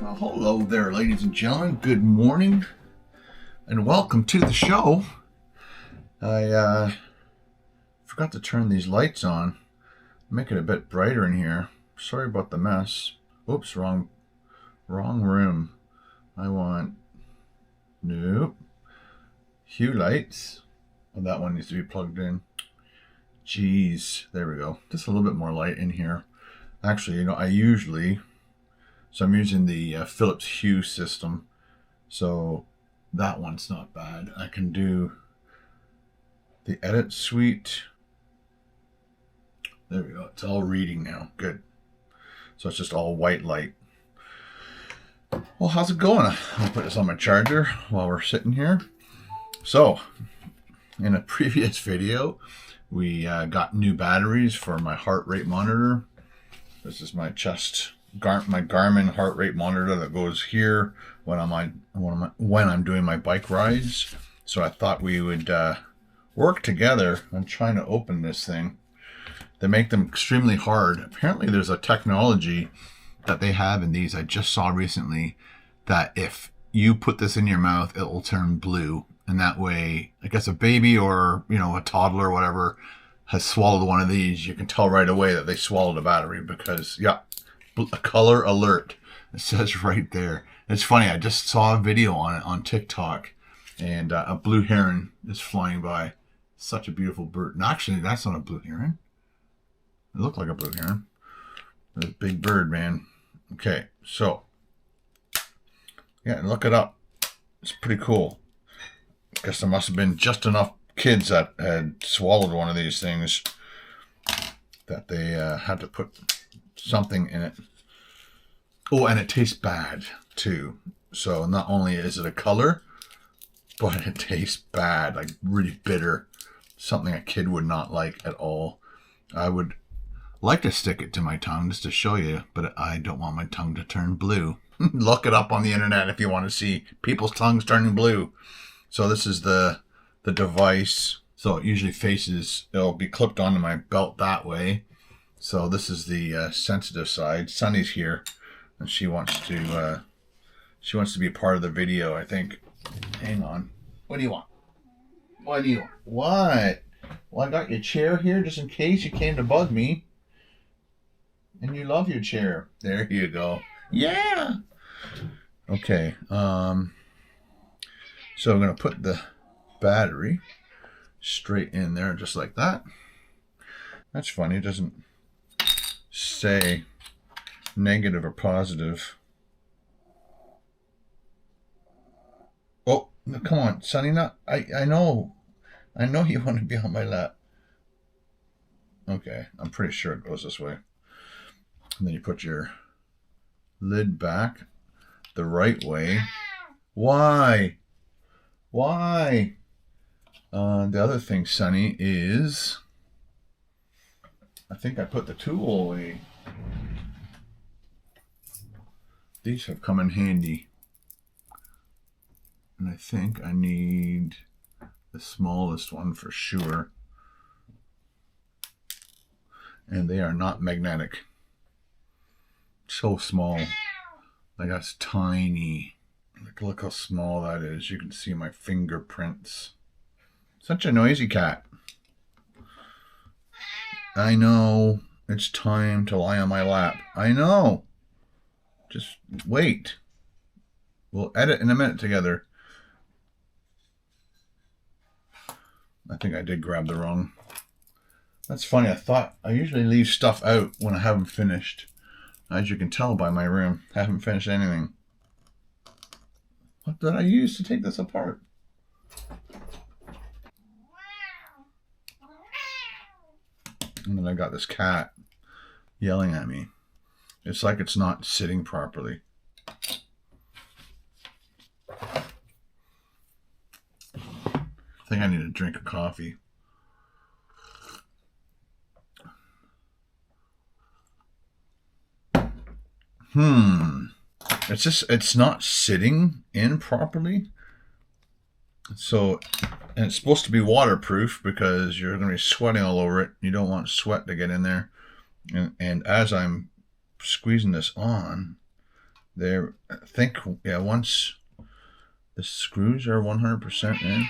Well, hello there, ladies and gentlemen. Good morning, and welcome to the show. I forgot to turn these lights on, make it a bit brighter in here. Sorry about the mess. Oops, wrong room. Nope. Hue lights. Oh, that one needs to be plugged in. Jeez, there we go. Just a little bit more light in here. Actually, I'm using the Philips Hue system, so that one's not bad. I can do the edit suite. There we go. It's all reading now. Good. So it's just all white light. Well, how's it going? I'll put this on my charger while we're sitting here. So, in a previous video, we got new batteries for my heart rate monitor. This is my Garmin heart rate monitor that goes here when I'm doing my bike rides. So I thought we would work together on trying to open this thing. They make them extremely hard. Apparently there's a technology that they have in these I just saw recently that if you put this in your mouth, it will turn blue. And that way, I guess a baby or, a toddler or whatever has swallowed one of these, you can tell right away that they swallowed a battery because, a color alert. It says right there. It's funny, I just saw a video on it on TikTok, and a blue heron is flying by. Such a beautiful bird. And actually, that's not a blue heron. It looked like a blue heron. It's a big bird, man. Okay, so, look it up. It's pretty cool. I guess there must have been just enough kids that had swallowed one of these things that they had to put something in it. Oh, and it tastes bad too. So not only is it a color, but it tastes bad, like really bitter. Something a kid would not like at all. I would like to stick it to my tongue just to show you, but I don't want my tongue to turn blue. Look it up on the internet if you want to see people's tongues turning blue. So this is the device. So it usually it'll be clipped onto my belt that way. So this is the sensitive side. Sunny's here, and she wants to be a part of the video, I think. Hang on. What do you want? What? Well, I got your chair here just in case you came to bug me. And you love your chair. There you go. Yeah. Okay. So I'm going to put the battery straight in there just like that. That's funny. It doesn't say negative or positive. Oh, come on, Sonny. I know you want to be on my lap. Okay, I'm pretty sure it goes this way. And then you put your lid back the right way. Why? The other thing, Sonny, is I think I put the tool away. These have come in handy. And I think I need the smallest one for sure. And they are not magnetic. So small. Like that's tiny. Look how small that is. You can see my fingerprints. Such a noisy cat. I know. It's time to lie on my lap. I know. Just wait. We'll edit in a minute together. I think I did grab the wrong. That's funny. I usually leave stuff out when I haven't finished. As you can tell by my room, I haven't finished anything. What did I use to take this apart? And then I got this cat yelling at me. It's like it's not sitting properly. I think I need a drink of coffee. It's not sitting in properly. So, and it's supposed to be waterproof because you're going to be sweating all over it. You don't want sweat to get in there. And as I'm squeezing this on, there. I think, yeah, once the screws are 100% in.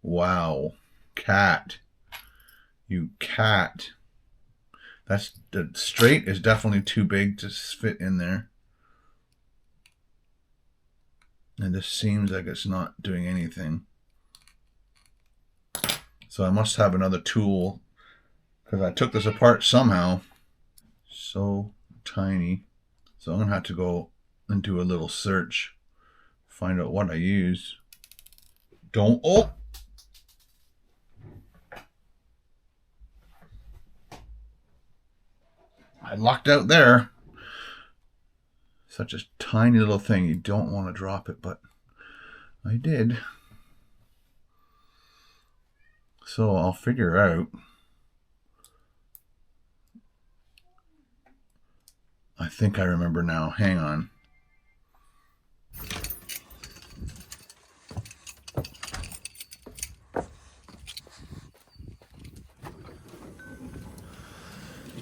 Wow. Cat. You cat. That's the straight is definitely too big to fit in there. And this seems like it's not doing anything. So I must have another tool because I took this apart somehow. So tiny. So I'm going to have to go and do a little search. Find out what I use. Don't. Oh! I lucked out there. Such a tiny little thing. You don't want to drop it, but I did. So I'll figure out. I think I remember now. Hang on.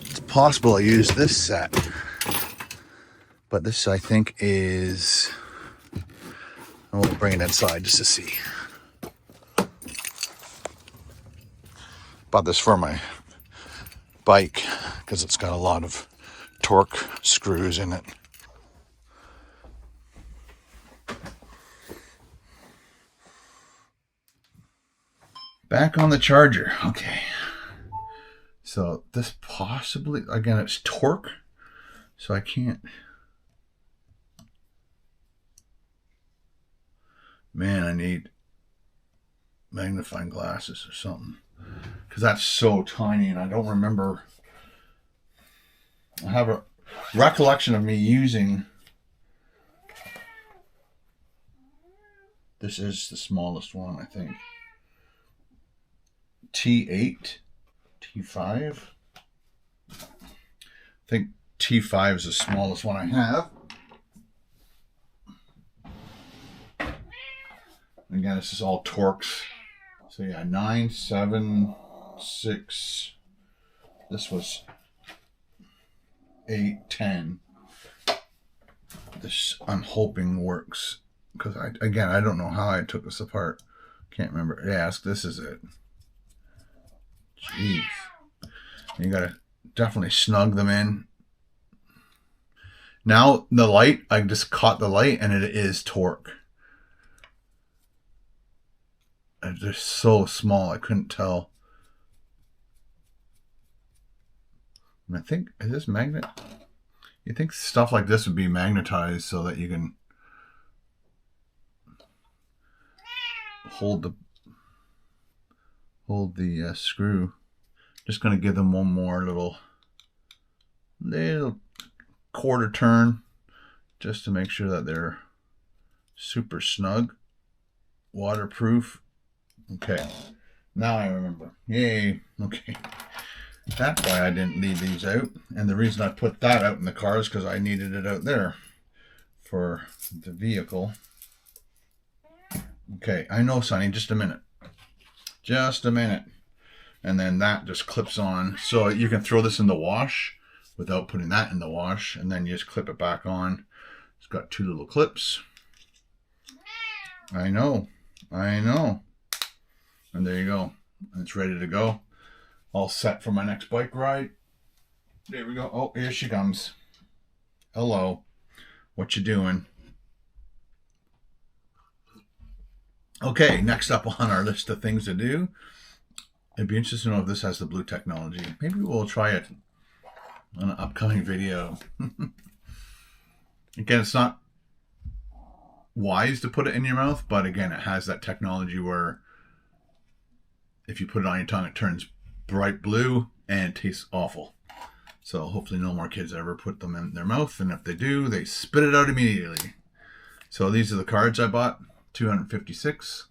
It's possible I used this set. But this, I think, is... I'll bring it inside just to see. Bought this for my bike because it's got a lot of torque screws in it. Back on the charger. Okay. So this possibly, again, it's torque. So I can't... Man, I need magnifying glasses or something. Because that's so tiny and I don't remember. I have a recollection of me using. This is the smallest one, I think. T8, T5. I think T5 is the smallest one I have. Again, this is all Torx. So yeah, 9, 7, 6. This was 8, 10. This I'm hoping works because I don't know how I took this apart. Can't remember. Yes, this is it. Jeez, you gotta definitely snug them in. Now the light, I just caught the light, and it is torque. They're so small, I couldn't tell. And I think, is this magnet? You think stuff like this would be magnetized so that you can hold the screw. Just going to give them one more little quarter turn just to make sure that they're super snug, waterproof. Okay, now I remember. Yay. Okay, that's why I didn't leave these out, and the reason I put that out in the car is because I needed it out there for the vehicle. Okay, I know, Sonny, just a minute. Just a minute. And then that just clips on. So you can throw this in the wash without putting that in the wash. And then you just clip it back on. It's got 2 little clips. I know. And there you go. And it's ready to go. All set for my next bike ride. There we go. Oh, here she comes. Hello. What you doing? Okay, next up on our list of things to do. It'd be interesting to know if this has the blue technology. Maybe we'll try it on an upcoming video. Again, it's not wise to put it in your mouth, but again, it has that technology where if you put it on your tongue, it turns bright blue and tastes awful. So hopefully no more kids ever put them in their mouth, and if they do, they spit it out immediately. So these are the cards I bought. 256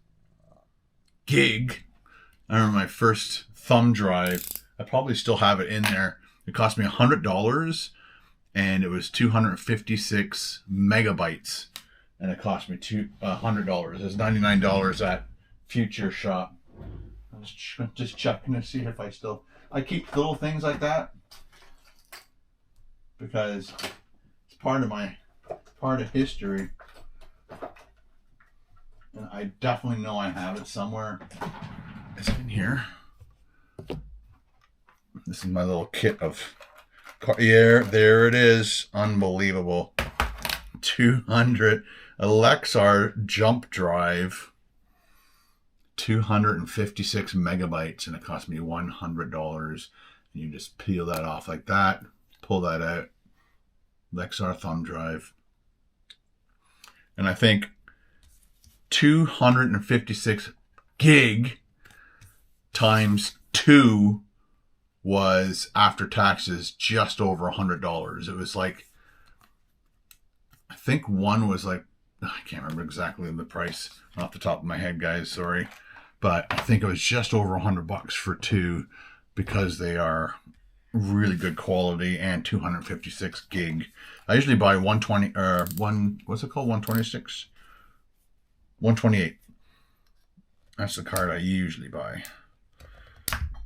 gig. I remember my first thumb drive. I probably still have it in there. It cost me $100 and it was 256 megabytes, and it cost me $100. It's $99 at Future Shop. I was just checking to see if I keep little things like that because it's part of my part of history. And I definitely know I have it somewhere. It's in here. This is my little kit of yeah, there it is. Unbelievable. 200 Lexar jump drive. 256 megabytes, and it cost me $100. And you just peel that off like that, pull that out. Lexar thumb drive. And I think 256 gig times 2 was after taxes just over $100. It was like, I think one was like, I can't remember exactly the price off the top of my head, guys, sorry, but I think it was just over $100 for 2 because they are really good quality and 256 gig. I usually buy 120 or what's it called, 126, 128. That's the card I usually buy.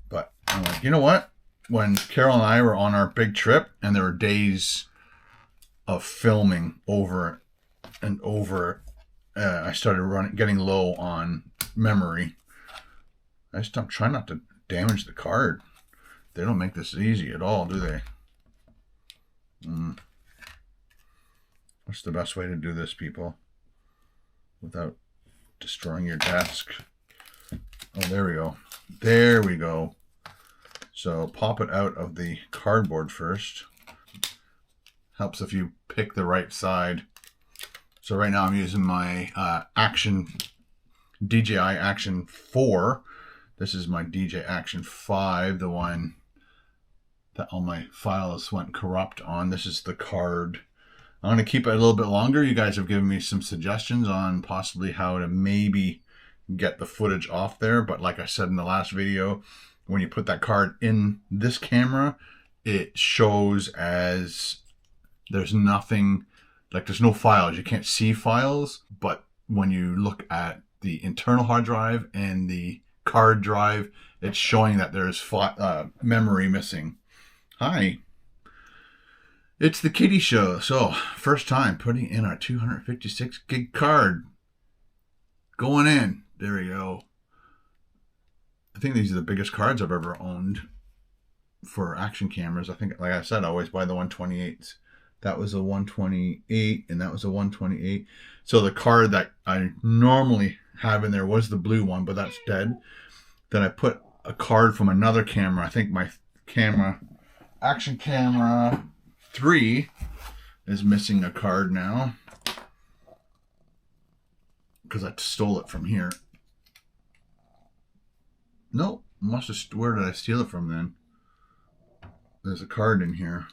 But I'm like, you know what? When Carol and I were on our big trip and there were days of filming over and over, I started getting low on memory. I stopped trying not to damage the card. They don't make this easy at all, do they? What's the best way to do this, people? Without destroying your desk. Oh, there we go. There we go. So pop it out of the cardboard first. Helps if you pick the right side. So right now I'm using my DJI Action 4. This is my DJI Action 5, the one that all my files went corrupt on. This is the card. I'm going to keep it a little bit longer. You guys have given me some suggestions on possibly how to maybe get the footage off there. But like I said in the last video, when you put that card in this camera, it shows as there's nothing, like there's no files. You can't see files. But when you look at the internal hard drive and the card drive, it's showing that there's memory missing. Hi. It's the Kitty Show. So, first time putting in our 256 gig card. Going in. There we go. I think these are the biggest cards I've ever owned for action cameras. I think, like I said, I always buy the 128s. That was a 128, and that was a 128. So the card that I normally have in there was the blue one, but that's dead. Then I put a card from another camera. I think my action camera 3 is missing a card now because I stole it from here. No, must have. Where did I steal it from then? There's a card in here.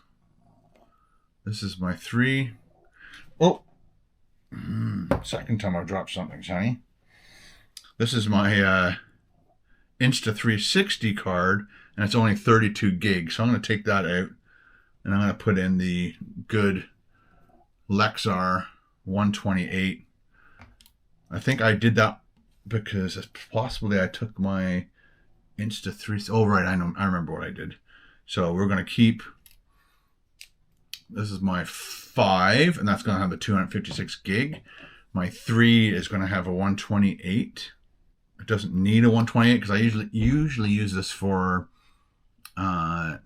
This is my 3. Oh, second time I've dropped something, honey. This is my Insta360 card, and it's only 32 gigs. So I'm going to take that out. And I'm going to put in the good Lexar 128. I think I did that because possibly I took my Insta360. Oh, right. I remember what I did. So we're going to keep. This is my 5, and that's going to have the 256 gig. My 3 is going to have a 128. It doesn't need a 128 because I usually use this for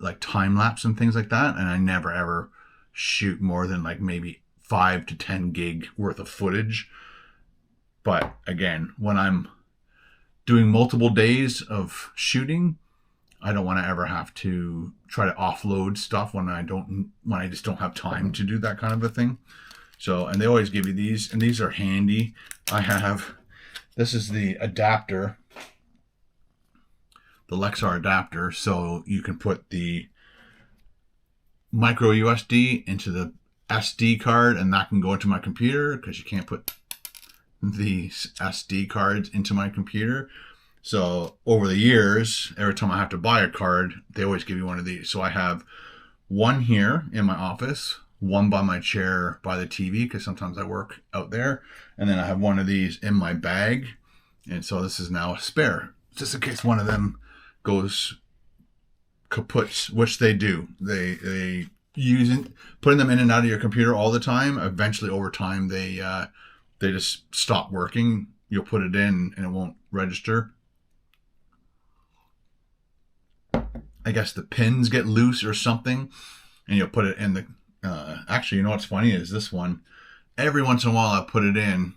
like time lapse and things like that, and I never ever shoot more than like maybe 5 to 10 gig worth of footage. But again, when I'm doing multiple days of shooting, I don't want to ever have to try to offload stuff when I just don't have time to do that kind of a thing. So, and they always give you these, and these are handy. This is the adapter, the Lexar adapter, so you can put the micro USB into the SD card, and that can go into my computer because you can't put these SD cards into my computer. So over the years, every time I have to buy a card, they always give you one of these. So I have one here in my office, one by my chair by the TV because sometimes I work out there, and then I have one of these in my bag. And so this is now a spare, just in case one of them goes kaput, which they do. They putting them in and out of your computer all the time, eventually over time they just stop working. You'll put it in and it won't register. I guess the pins get loose or something, and you'll put it in the. Actually, you know what's funny is this one. Every once in a while, I put it in,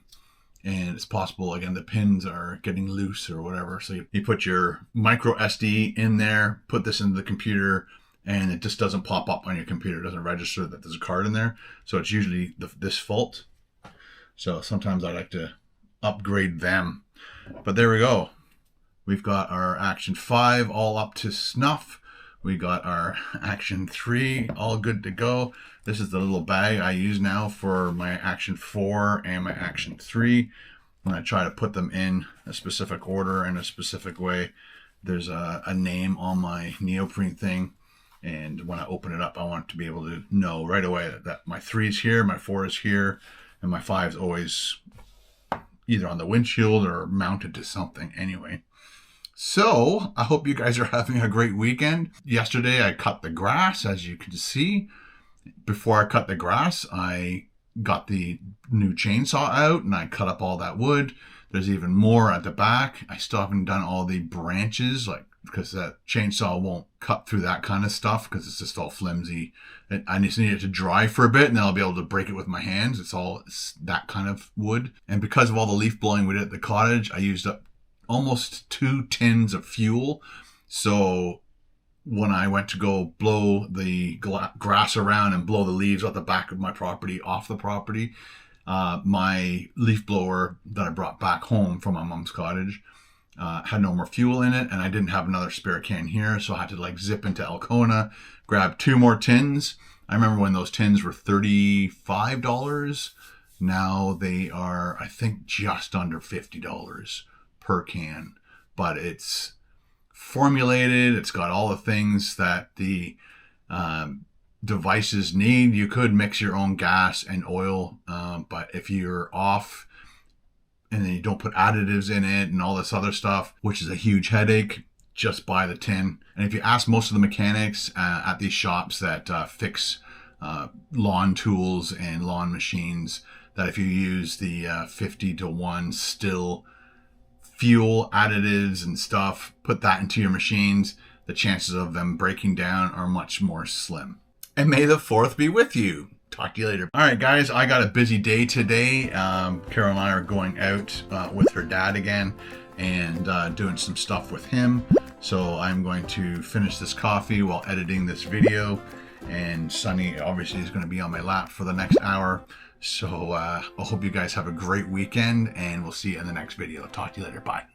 and it's possible again the pins are getting loose or whatever. So you put your micro SD in there, put this into the computer, and it just doesn't pop up on your computer. It doesn't register that there's a card in there. So it's usually this fault. So sometimes I like to upgrade them. But there we go. We've got our Action 5 all up to snuff. We got our Action 3 all good to go. This is the little bag I use now for my Action 4 and my Action 3. When I try to put them in a specific order in a specific way, there's a name on my neoprene thing. And when I open it up, I want to be able to know right away that my 3 is here, my 4 is here, and my 5 is always either on the windshield or mounted to something anyway. So I hope you guys are having a great weekend. Yesterday I cut the grass, as you can see. Before I cut the grass, I got the new chainsaw out and I cut up all that wood. There's even more at the back. I still haven't done all the branches, because that chainsaw won't cut through that kind of stuff because it's just all flimsy. I just need it to dry for a bit and then I'll be able to break it with my hands. It's that kind of wood. And because of all the leaf blowing we did at the cottage, I used up almost 2 tins of fuel. So when I went to go blow the grass around and blow the leaves off the back of my property off the property, my leaf blower that I brought back home from my mom's cottage had no more fuel in it, and I didn't have another spare can here, so I had to zip into Alcona, grab 2 more tins. I remember when those tins were $35. Now they are, I think, just under $50 per can, but it's formulated. It's got all the things that the devices need. You could mix your own gas and oil, but if you're off and then you don't put additives in it and all this other stuff, which is a huge headache, just buy the tin. And if you ask most of the mechanics at these shops that fix lawn tools and lawn machines, that if you use the 50-to-1 still fuel additives and stuff, put that into your machines, the chances of them breaking down are much more slim. And may the 4th be with you. Talk to you later. All right, guys, I got a busy day today. Carol and I are going out with her dad again and doing some stuff with him. So I'm going to finish this coffee while editing this video. And Sunny obviously is going to be on my lap for the next hour. So I hope you guys have a great weekend, and we'll see you in the next video. Talk to you later. Bye.